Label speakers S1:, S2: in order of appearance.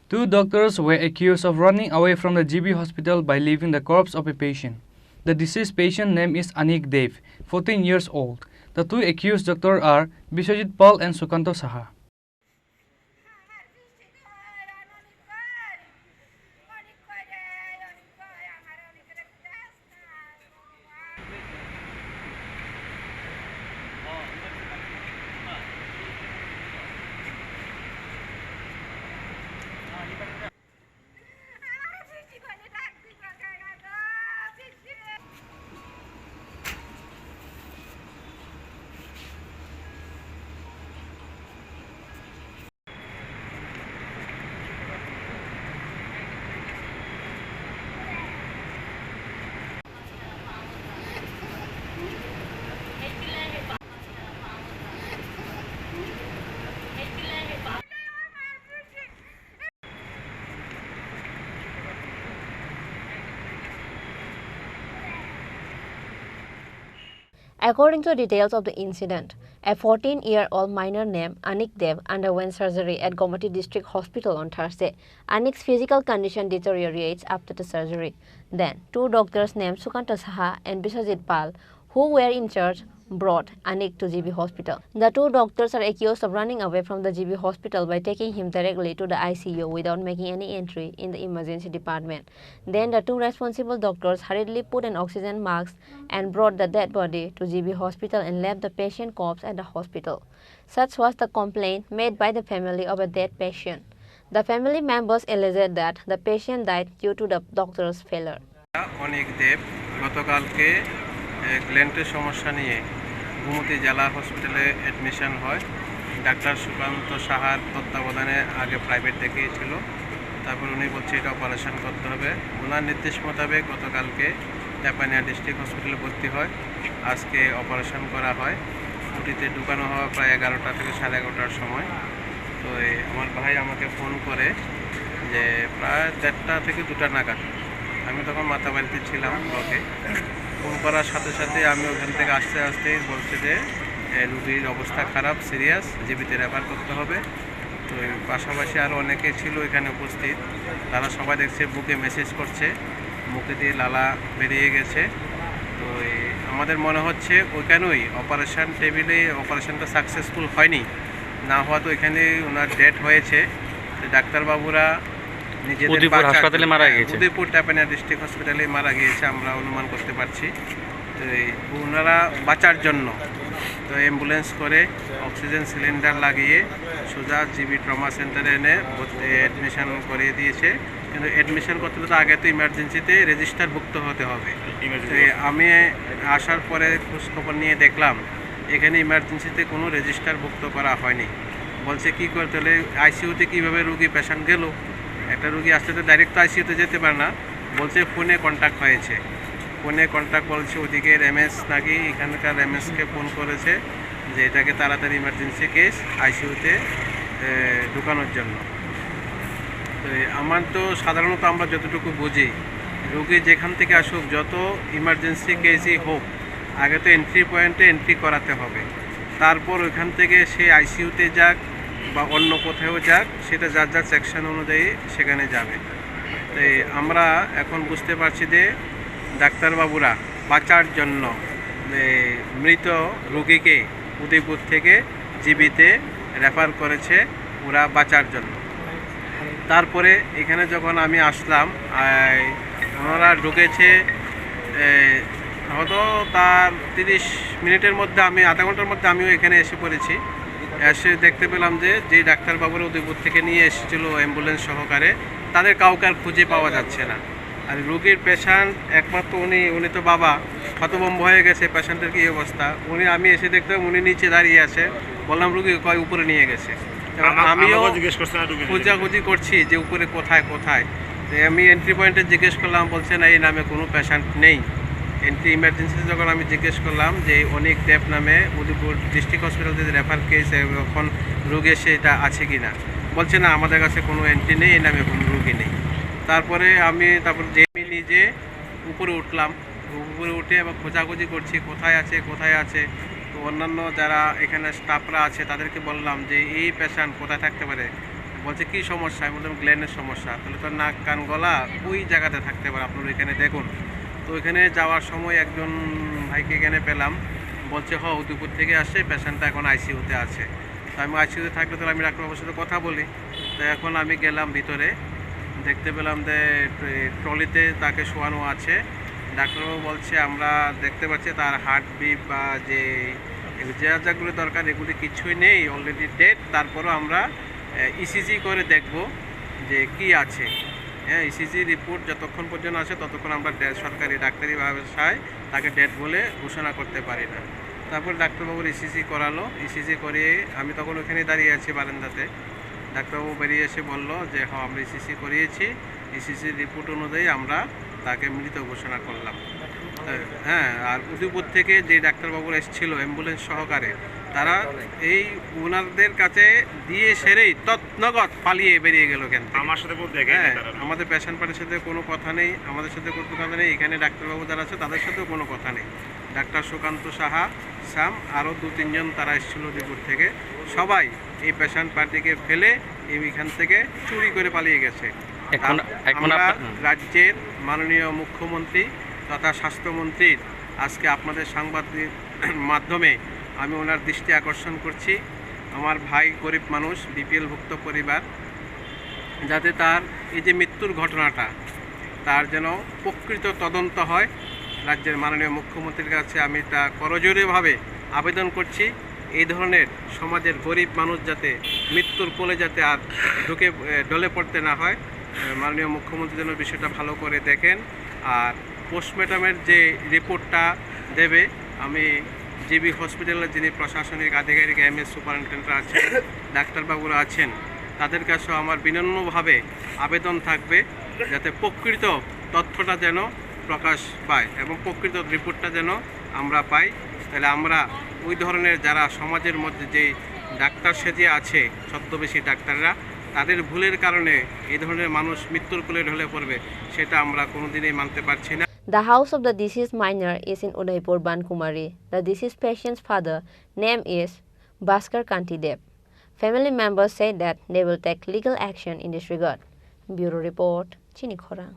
S1: Two doctors were accused of running away from the GB hospital by leaving the corpse of a patient. The deceased patient name is Anik Dev, 14 years old. The two accused doctors are Biswajit Pal and Sukanto Saha.
S2: According to details of the incident, a 14-year-old minor named Anik Dev underwent surgery at Gomati District Hospital on Thursday. Anik's physical condition deteriorates after the surgery. Then, two doctors named Sukanto Saha and Biswajit Pal, who were in charge, brought Anik to GB Hospital. The two doctors are accused of running away from the GB Hospital by taking him directly to the ICU without making any entry in the emergency department. Then the two responsible doctors hurriedly put an oxygen mask and brought the dead body to GB Hospital and left the patient corpse at the hospital. Such was the complaint made by the family of a dead patient. The family members alleged that the patient died due to the doctor's failure.
S3: Anik Dev গতকালকে গ্ল্যান্ডের সমস্যা নিয়ে গুমতি জেলা হসপিটালে admission হয়। Doctor Sukanta সাহার তত্ত্বাবধানে আগে private দেখিয়েছিল, তারপর উনি বলছে এটা অপারেশন করতে হবে। ওনার নির্দেশ মোতাবেক গতকালকে চাপানিয়া ডিস্ট্রিক্ট হসপিটালে ভর্তি হয়। আজকে অপারেশন করা হয়। ওটিতে ঢুকানো হওয়া প্রায় 11টা থেকে 11:30টার সময়। তো আমার ভাই আমাকে ফোন করে যে প্রায় 1:30টা থেকে 2টা নাগাদ, আমি তখন মাতাবাড়িতে ছিলাম ব্লকে। ফোন করার সাথে সাথে আমি ওখান থেকে আসতে আসতেই বলছে যে রুগীর অবস্থা খারাপ, সিরিয়াস, জিবিতে রেফার করতে হবে। তো পাশাপাশি আরও অনেকে ছিল এখানে উপস্থিত, তারা সবাই দেখছে বুকে মেসেজ করছে, মুখে দিয়ে লালা বেরিয়ে গেছে। তো আমাদের মনে হচ্ছে ওইখানেই অপারেশন টেবিলে অপারেশনটা সাকসেসফুল হয়নি, না হওয়া তো এখানে ওনার ডেথ হয়েছে। ডাক্তারবাবুরা
S1: উদয়পুর হাসপাতালে মারা গিয়েছে,
S3: উদয়পুর চাপানিয়া ডিস্ট্রিক্ট হসপিটালে মারা গিয়েছে আমরা অনুমান করতে পারছি। তো ওনারা বাঁচার জন্য তো অ্যাম্বুলেন্স করে অক্সিজেন সিলিন্ডার লাগিয়ে সোজা জিবি ট্রমা সেন্টারে এনে অ্যাডমিশন করিয়ে দিয়েছে। কিন্তু অ্যাডমিশন করতে তো আগে তো ইমার্জেন্সিতে রেজিস্টারভুক্ত হতে হবে। তো আমি আসার পরে খোঁজখবর নিয়ে দেখলাম এখানে ইমার্জেন্সিতে কোনো রেজিস্টারভুক্ত করা হয়নি। বলছে কী করতে হলে আইসিইউতে কীভাবে রুগী পেশেন্ট গেল, একটা রুগী আসতে তো ডাইরেক্ট তো আইসিইউতে যেতে পারে না। বলছে ফোনে কন্ট্যাক্ট হয়েছে, ফোনে কন্ট্যাক্ট বলছে ওদিকে এমএস নাকি এখানকার এমএসকে ফোন করেছে যে এটাকে তাড়াতাড়ি ইমার্জেন্সি কেস আইসিইউতে ঢুকানোর জন্য। তো আমার তো সাধারণত আমরা যতটুকু বুঝি, রুগী যেখান থেকে আসুক, যত ইমার্জেন্সি কেসই হোক, আগে তো এন্ট্রি পয়েন্টে এন্ট্রি করাতে হবে, তারপর ওইখান থেকে সে আইসিইউতে যাক বা অন্য কোথাও যাক, সেটা যার যার সেকশন অনুযায়ী সেখানে যাবে। তো আমরা এখন বুঝতে পারছি যে ডাক্তারবাবুরা বাঁচার জন্য মৃত রোগীকে উদয়পুর থেকে জিবিতে রেফার করেছে ওরা বাঁচার জন্য। তারপরে এখানে যখন আমি আসলাম, ওনারা ঢুকেছে হয়তো তার 30 মিনিটের মধ্যে, আমি আধা ঘন্টার মধ্যে আমিও এখানে এসে পড়েছি। এসে দেখতে পেলাম যে যেই ডাক্তারবাবুরা উদয়পুর থেকে নিয়ে এসেছিল অ্যাম্বুলেন্স সহকারে, তাদের কাউকে আর খুঁজে পাওয়া যাচ্ছে না। আর রোগীর পেশেন্ট একমাত্র উনি তো বাবা, হতভম্ব হয়ে গেছে পেশেন্টের কী অবস্থা। আমি এসে দেখলাম উনি নিচে দাঁড়িয়ে আছে, বললাম রুগী কয় উপরে নিয়ে গেছে। আমিও খোঁজাখুঁজি করছি যে উপরে কোথায় কোথায়। আমি এন্ট্রি পয়েন্টে জিজ্ঞেস করলাম, বলছে না এই নামে কোনো পেশেন্ট নেই। এন্ট্রি ইমার্জেন্সি যখন আমি জিজ্ঞেস করলাম যে অনিক দেব নামে উদয়পুর ডিস্ট্রিক্ট হসপিটাল যদি রেফার কেস এখন রোগী সেটা আছে কি না, বলছে না আমাদের কাছে কোনো এন্ট্রি নেই, এই নামে কোনো রোগী নেই। তারপরে আমি নিজে উপরে উঠলাম, উপরে উঠে আবার খোঁজাখুঁজি করছি কোথায় আছে কোথায় আছে। তো অন্যান্য যারা এখানে স্টাফরা আছে তাদেরকে বললাম যে এই পেশেন্ট কোথায় থাকতে পারে, বলছে কী সমস্যা, আমি বললাম গ্ল্যান্ডের সমস্যা। তাহলে তো নাক কান গলা ওই জায়গাতে থাকতে পারে, আপনার ওইখানে দেখুন। তো ওইখানে যাওয়ার সময় একজন ভাইকে এখানে পেলাম, বলছে উদয়পুর থেকে আসছে, পেশেন্টটা এখন আইসিইউতে আছে। তো আমি আইসিইউতে থাকলে তো আমি ডাক্তারবাবুর সাথে কথা বলি। তো এখন আমি গেলাম ভিতরে, দেখতে পেলাম যে ট্রলিতে তাকে শোয়ানো আছে। ডাক্তারবাবু বলছে আমরা দেখতে পাচ্ছি তার হার্টবিট বা যে যেগুলো দরকার এগুলি কিছুই নেই, অলরেডি ডেড। তারপরও আমরা ইসিজি করে দেখব যে কি আছে। হ্যাঁ, ইসিজি রিপোর্ট যতক্ষণ পর্যন্ত আসে ততক্ষণ আমরা সরকারি ডাক্তারি ব্যবসায় তাকে ডেড বলে ঘোষণা করতে পারি না। তারপর ডাক্তারবাবুর ইসিজি করালো, ইসিজি করিয়ে আমি তখন ওখানে দাঁড়িয়ে আছি বারান্দাতে। ডাক্তারবাবু বেরিয়ে এসে বলল যে আমরা ইসিজি করিয়েছি, ইসিজির রিপোর্ট অনুযায়ী আমরা তাকে মৃত ঘোষণা করলাম। হ্যাঁ, আর উদয়পুর থেকে যে ডাক্তারবাবুরা এসেছিল অ্যাম্বুলেন্স সহকারে, তারা এই ওনাদের কাছে দিয়ে সেরেই তৎনগত পালিয়ে বেরিয়ে গেল। কেন
S4: আমার সাথে
S3: আমাদের পেশেন্ট পার্টির সাথে কোনো কথা নেই, আমাদের সাথে কোনো কথা নেই, এখানে ডাক্তারবাবু যারা আছে তাদের সাথেও কোনো কথা নেই। ডাক্তার সুকান্ত সাহা, শ্যাম, আরও 2-3 জন তারা এসেছিল উদয়পুর থেকে, সবাই এই পেশেন্ট পার্টিকে ফেলে এইখান থেকে চুরি করে পালিয়ে গেছে। আমরা রাজ্যের মাননীয় মুখ্যমন্ত্রী তথা স্বাস্থ্যমন্ত্রীর আজকে আপনাদের সাংবাদিক মাধ্যমে আমি ওনার দৃষ্টি আকর্ষণ করছি। আমার ভাই গরিব মানুষ, বিপিএলভুক্ত পরিবার, যাতে তার এই যে মৃত্যুর ঘটনাটা তার যেন প্রকৃত তদন্ত হয়। রাজ্যের মাননীয় মুখ্যমন্ত্রীর কাছে আমি তা করজোড়েভাবে আবেদন করছি। এই ধরনের সমাজের গরিব মানুষ যাতে মৃত্যুর কোলে যাতে আর ঢলে পড়তে না হয়, মাননীয় মুখ্যমন্ত্রী যেন বিষয়টা ভালো করে দেখেন। আর পোস্টমর্টমের যে রিপোর্টটা দেবে, আমি জিবি হসপিটালের যিনি প্রশাসনিক আধিকারিক এমএস সুপারিনটেন্ডেন্ট আছেন, ডাক্তারবাবুরা আছেন, তাদের কাছেও আমার বিনম্রভাবে আবেদন থাকবে যাতে প্রকৃত তথ্যটা যেন প্রকাশ পায় এবং প্রকৃত রিপোর্টটা যেন আমরা পাই। তাহলে আমরা ওই ধরনের যারা সমাজের মধ্যে যে ডাক্তার সেজে আছে ছদ্মবেশী ডাক্তাররা, তাদের ভুলের কারণে এই ধরনের মানুষ মৃত্যুর কোলে ঢলে পড়বে, সেটা আমরা কোনোদিনই মানতে পারছি না।
S2: The house of the deceased minor is in Udaipur, Bankumari. The deceased patient's father name is Bhaskar Kanti Dev. Family members say that they will take legal action in this regard. Bureau Report, Chini Khorang.